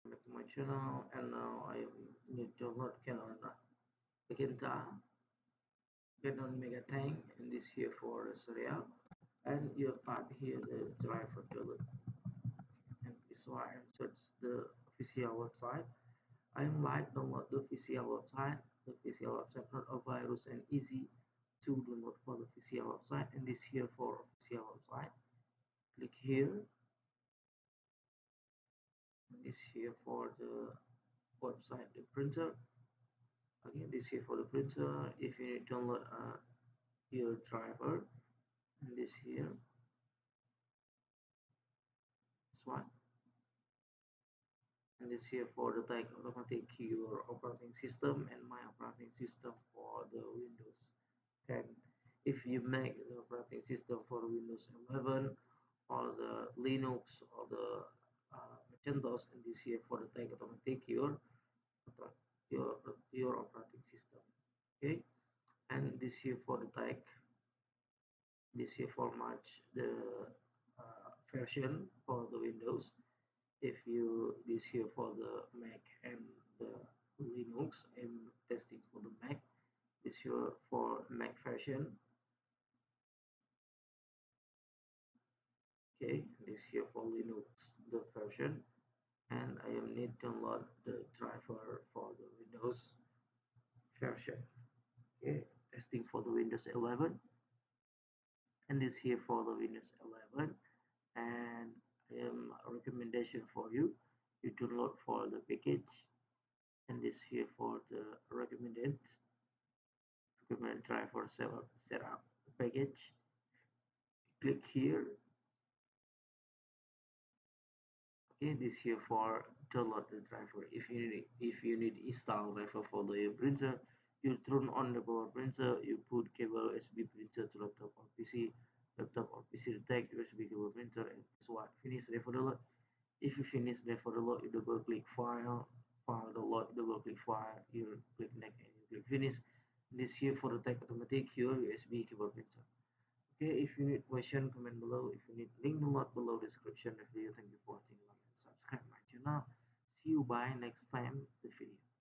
Back to my channel, and now I need to download Canon Megatank, and this here for serial, and you type here the driver download, and this why I search the official website. I'm like download the official website. The official website not a virus and easy to download for the official website, and this here for official website. Click here. This here for the website, the printer. Again, this here for the printer. If you need to download your driver, and this here, this one, and this here for the tag automatic your operating system and my operating system for the Windows 10. If you make the operating system for Windows 11 or the Linux or the Macintosh, and this here for the tag automatic your your operating system. Okay, and this here for the tag, this here for match the version for the Windows. If you this here for the Mac and the Linux, I'm testing for the Mac. This here for Mac version. Okay, this here for Linux the version, and I am need to download the driver for the Windows version. Okay, testing for the Windows 11, and this here for the Windows 11, and I am a recommendation for you. You download for the package, and this here for the recommended driver setup package. Click here. Okay, this here for download the driver. If you need install driver for the printer, you turn on the power printer, you put cable USB printer to laptop or PC detect USB cable printer, and this one finish driver download. If you finish driver download, you double click file download, double click file, you click next, and you click finish. This here for the tech automatic your USB cable printer. Okay, if you need question, comment below. If you need link download below description of the video. Thank you for watching, like and subscribe my channel. See you by next time the video.